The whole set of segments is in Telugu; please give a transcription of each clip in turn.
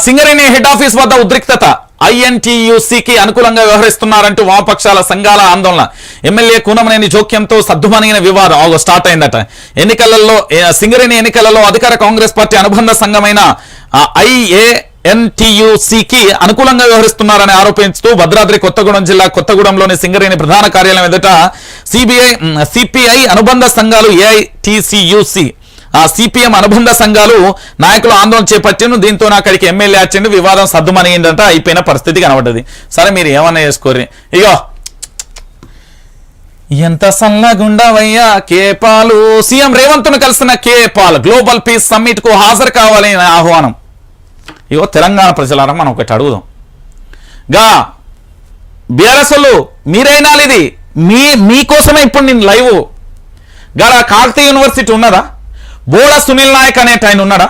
సింగరేణి హెడ్ ఆఫీస్ వద్ద ఉద్రిక్తత. ఐఎన్టీయూసీకి అనుకూలంగా వ్యవహరిస్తున్నారంటూ వామపక్షాల సంఘాల ఆందోళన. ఎమ్మెల్యే కూనమనేని జోక్యంతో సద్దుమణిగిన వివాదం స్టార్ట్ అయిందట. సింగరేణి ఎన్నికలలో అధికార కాంగ్రెస్ పార్టీ అనుబంధ సంఘమైన ఐఏఎన్టీయూసీకి అనుకూలంగా వ్యవహరిస్తున్నారని ఆరోపిస్తూ భద్రాద్రి కొత్తగూడెం జిల్లా కొత్తగూడెంలోని సింగరేణి ప్రధాన కార్యాలయం ఎదుట సిపిఐ అనుబంధ సంఘాలు ఏఐటీసీయూసీ సిపిఎం అనుబంధ సంఘాలు నాయకులు ఆందోళన చేపట్టిను. దీంతో అక్కడికి ఎమ్మెల్యే వచ్చిండు. వివాదం సద్దుమణిగిందంట. అయిపోయిన పరిస్థితి కనబడ్డది. సరే మీరు ఏమన్నా చేసుకోర్రి. ఇగో ఎంత సల్లగుండవయ్యా కేపాలు. సీఎం రేవంత్ ను కలిసిన కేపాల్ గ్లోబల్ పీస్ సమ్మిట్ కు హాజరు కావాలని ఆహ్వానం. ఇగో తెలంగాణ ప్రజలారా మనం ఒకటి అడుగుదాం. బీఆర్ఎస్లు మీరైనా ఇది మీకోసమే ఇప్పుడు నేను లైవ్ కాకతీయ యూనివర్సిటీ ఉన్నదా? బోడ సునీల్ నాయక్ అనేట ఆయన ఉన్నాడా?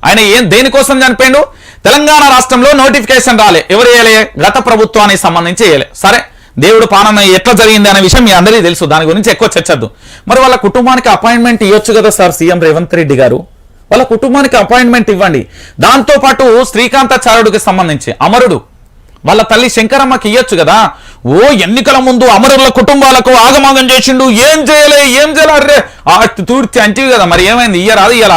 ఆయన దేనికోసం చనిపోయిండు? తెలంగాణ రాష్ట్రంలో నోటిఫికేషన్ రాలే. ఎవరు వేయలే? గత ప్రభుత్వానికి సంబంధించి వేయలే. సరే దేవుడు పాలన ఎట్లా జరిగింది అనే విషయం మీ అందరికీ తెలుసు. దాని గురించి ఎక్కువ చర్చద్దు. మరి వాళ్ళ కుటుంబానికి అపాయింట్మెంట్ ఇవ్వచ్చు కదా సార్ సీఎం రేవంత్ రెడ్డి గారు. వాళ్ళ కుటుంబానికి అపాయింట్మెంట్ ఇవ్వండి. దాంతోపాటు శ్రీకాంతాచార్యుడికి సంబంధించి అమరుడు వాళ్ళ తల్లి శంకరమ్మకి ఇవ్వచ్చు కదా. ఎన్నికల ముందు అమరుల కుటుంబాలకు ఆగమాగం చేసిండు. ఏం చేయలే అర్రే తూర్చి అంటివి కదా. మరి ఏమైంది? ఇయ్యరాదు. ఇయ్యాలి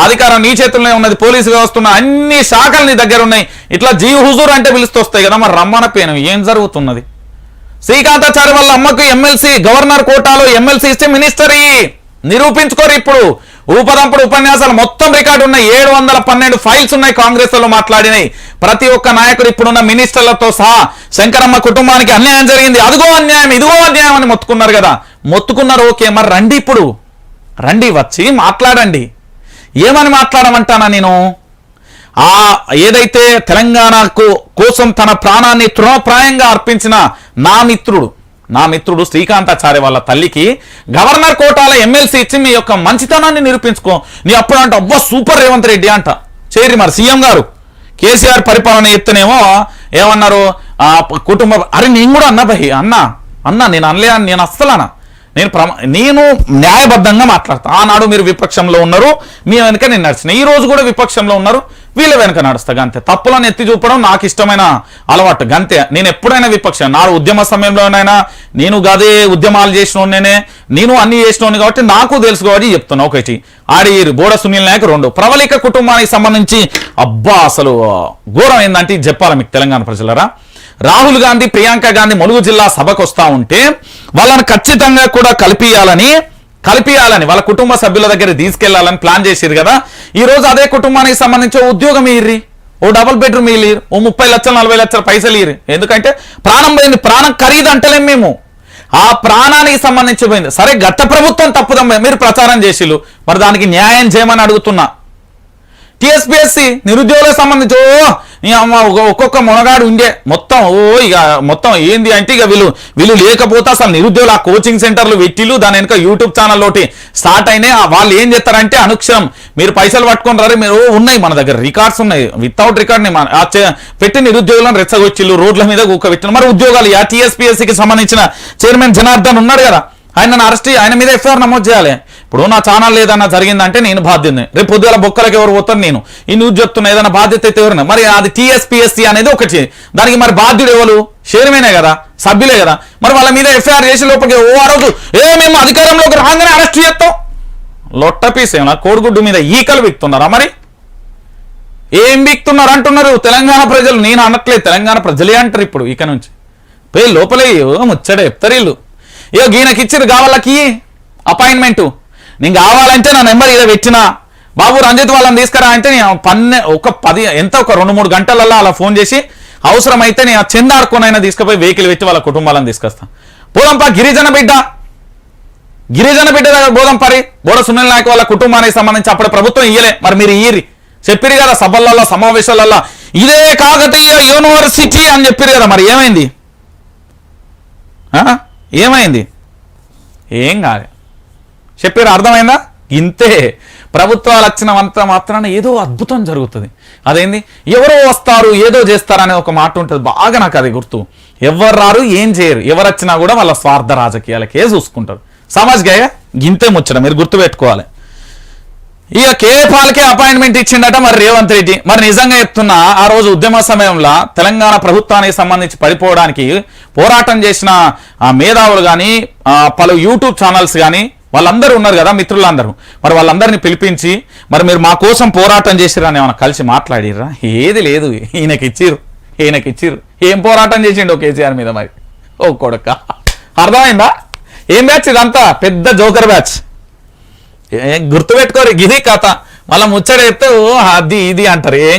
అధికారం నీ చేతుల్లో ఉన్నది. పోలీసు వ్యవస్థ ఉన్న అన్ని శాఖలు నీ దగ్గర ఉన్నాయి. ఇట్లా జీ హుజూర్ అంటే పిలుస్తూ వస్తాయి కదా. మరి రమ్మన పేను ఏం జరుగుతున్నది? శ్రీకాంతాచార్య వాళ్ళ అమ్మకు ఎమ్మెల్సీ గవర్నర్ కోటాలో ఎమ్మెల్సీ ఇస్తే మినిస్టర్ నిరూపించుకోరు. ఇప్పుడు ఊపదంపుడు ఉపన్యాసాలు మొత్తం రికార్డు ఉన్నాయి. 712 ఫైల్స్ ఉన్నాయి. కాంగ్రెస్ లో మాట్లాడినాయి. ప్రతి ఒక్క నాయకుడు ఇప్పుడున్న మినిస్టర్లతో సహా శంకరమ్మ కుటుంబానికి అన్యాయం జరిగింది, అదిగో అన్యాయం ఇదిగో అన్యాయం అని మొత్తుకున్నారు కదా. మొత్తుకున్నారు. ఓకే, మరి రండి, ఇప్పుడు రండి, వచ్చి మాట్లాడండి. ఏమని మాట్లాడమంటానా నేను? ఏదైతే తెలంగాణకు కోసం తన ప్రాణాన్ని తృణప్రాయంగా అర్పించిన నా మిత్రుడు శ్రీకాంతాచార్య వాళ్ళ తల్లికి గవర్నర్ కోటాల ఎమ్మెల్సీ ఇచ్చి మీ యొక్క మంచితనాన్ని నిరూపించుకో. నీ అప్పుడు అంటే అబ్బా సూపర్ రేవంత్ రెడ్డి అంట చేరి. మరి సీఎం గారు కేసీఆర్ పరిపాలన ఎత్తనేమో ఏమన్నారు? కుటుంబ అరే నేను కూడా అన్నా భయ్ అన్నా నేను అనలే. నేను అస్సలనా నేను న్యాయబద్ధంగా మాట్లాడతా. ఆనాడు మీరు విపక్షంలో ఉన్నారు, మీ వెనుక నేను నడిచిన. ఈ రోజు కూడా విపక్షంలో ఉన్నారు, వీళ్ళ వెనుక నడుస్తా. గంతే. తప్పులను ఎత్తి చూపడం నాకు ఇష్టమైన అలవాటు. గంతే. నేను ఎప్పుడైనా విపక్షం. నా ఉద్యమ సమయంలోనైనా నేను గదే ఉద్యమాలు చేసినోనే, నేను అన్ని చేసినోని కాబట్టి నాకు తెలుసు కాబట్టి చెప్తున్నా. ఒకటి బోడ సునీల్ నాయక్, 2 ప్రవళిక కుటుంబానికి సంబంధించి అబ్బా అసలు ఘోరం ఏందంటే ఇది చెప్పాలి మీకు తెలంగాణ ప్రజలరా. రాహుల్ గాంధీ ప్రియాంక గాంధీ ములుగు జిల్లా సభకు వస్తా ఉంటే వాళ్ళని ఖచ్చితంగా కూడా కలిపియాలని వాళ్ళ కుటుంబ సభ్యుల దగ్గర తీసుకెళ్లాలని ప్లాన్ చేసిరు కదా. ఈ రోజు అదే కుటుంబానికి సంబంధించి ఉద్యోగం ఇయ్యి, డబుల్ బెడ్రూమ్ ఇయ్యి, 30 లక్షలు 40 లక్షల పైసలు ఇయ్యి. ఎందుకంటే ప్రాణం పోయింది. ప్రాణం ఖరీదు అంటలేం మేము. ఆ ప్రాణానికి సంబంధించి పోయింది. సరే గత ప్రభుత్వం తప్పుదం మీరు ప్రచారం చేసిరు, మరి దానికి న్యాయం చేయమని అడుగుతున్నా. టీఎస్పీఎస్సీ నిరుద్యోగులకు సంబంధించి ఒక్కొక్క మొనగాడు ఉండే మొత్తం ఏంది అంటే ఇక వీళ్ళు లేకపోతే అసలు నిరుద్యోగులు ఆ కోచింగ్ సెంటర్లు పెట్టిలు, దాని వెనుక యూట్యూబ్ ఛానల్ ఒకటి స్టార్ట్ అయినాయి. వాళ్ళు ఏం చేస్తారంటే అనుక్షణం మీరు పైసలు పట్టుకొని రారు, మీరు ఉన్నాయి మన దగ్గర రికార్డ్స్ ఉన్నాయి, వితౌట్ రికార్డ్ పెట్టి నిరుద్యోగులను రెచ్చగొచ్చిళ్ళు, రోడ్ల మీద కూకబెట్టిన. మరి ఉద్యోగాలు టీఎస్పీఎస్సీకి సంబంధించిన చైర్మన్ జనార్దన్ ఉన్నాడు కదా, ఆయనను అరెస్ట్ ఆయన మీద ఎఫ్ఐఆర్ నమోదు చేయాలి. ఇప్పుడు నా ఛానల్ ఏదన్నా జరిగిందంటే నేను బాధ్యత. రేపు పొద్దుల బొక్కలకు ఎవరు పోతారు? నేను ఈ న్యూస్ చెప్తున్నా. ఏదైనా బాధ్యత అయితే ఎవరైనా మరి అది టీఎస్పీఎస్సీ అనేది ఒకటి. దానికి మరి బాధ్యుడు ఎవరు? చైర్మనే కదా, సభ్యులే కదా. మరి వాళ్ళ మీద ఎఫ్ఐఆర్ చేసే లోపలికి ఆ రోజు మేము అధికారంలోకి రాగానే అరెస్ట్ చేస్తాం. లొట్ట పీస్ ఏమన్నా కోడిగుడ్డు మీద ఈకలు బిక్తున్నారా? మరి ఏం బిక్తున్నారు అంటున్నారు తెలంగాణ ప్రజలు. నేను అనట్లేదు, తెలంగాణ ప్రజలే అంటారు ఇప్పుడు ఇక నుంచి. పోయి లోపలే ముచ్చట చెప్తారు వీళ్ళు. ఈయనకి ఇచ్చారు కావాలకి అపాయింట్మెంటు. నేను కావాలంటే నా నెంబర్ ఇదే పెట్టినా, బాబు రంజిత్ వాళ్ళని తీసుకురా అంటే నేను ఒక 2-3 గంటలలో అలా ఫోన్ చేసి అవసరమైతే నేను చెందాడుకోనైనా తీసుకుపోయి వెహికల్ పెట్టి వాళ్ళ కుటుంబాలను తీసుకొస్తాను. పోదంపా గిరిజన బిడ్డ దగ్గర పోదంపరి బోడ సునీల్ నాయక్ వాళ్ళ కుటుంబానికి సంబంధించి అప్పుడు ప్రభుత్వం ఇయ్యలే. మరి మీరు ఇయ్యరి చెప్పిరు కదా సభలలో సమావేశాలలో, ఇదే కాకతీయ యూనివర్సిటీ అని చెప్పిరు కదా. మరి ఏమైంది? ఏం కాదు చెప్పారు. అర్థమైందా? ఇంతే. ప్రభుత్వాలు వచ్చినంత మాత్రాన ఏదో అద్భుతం జరుగుతుంది. అదేంది ఎవరో వస్తారు ఏదో చేస్తారు అనే ఒక మాట ఉంటుంది. బాగా నాకు అది గుర్తు. ఎవరు రారు ఏం చేయరు, ఎవరు వచ్చినా కూడా వాళ్ళ స్వార్థ రాజకీయాలకే చూసుకుంటారు. సమాజ్ గాయ ఇంతే ముచ్చట, మీరు గుర్తుపెట్టుకోవాలి. ఇక కేపాల్కే అపాయింట్మెంట్ ఇచ్చిండట మరి రేవంత్ రెడ్డి. మరి నిజంగా చెప్తున్నా, ఆ రోజు ఉద్యమ సమయంలో తెలంగాణ ప్రభుత్వానికి సంబంధించి పడిపోవడానికి పోరాటం చేసిన మేధావులు కానీ, పలు యూట్యూబ్ ఛానల్స్ కానీ వాళ్ళందరూ ఉన్నారు కదా మిత్రులందరూ. మరి వాళ్ళందరినీ పిలిపించి మరి మీరు మా కోసం పోరాటం చేసిరని ఏమైనా కలిసి మాట్లాడిర్రా? ఏది లేదు. ఈయనకిచ్చిర్రు. ఏం పోరాటం చేసిండు కేసీఆర్ మీద? మరి ఓ కొడక, అర్థమైందా? ఏం బ్యాచ్ ఇదంతా? పెద్ద జోకర్ బ్యాచ్. గుర్తుపెట్టుకోరు, ఇది కథ. మళ్ళీ ముచ్చట చెప్తే అది ఇది అంటారు. ఏం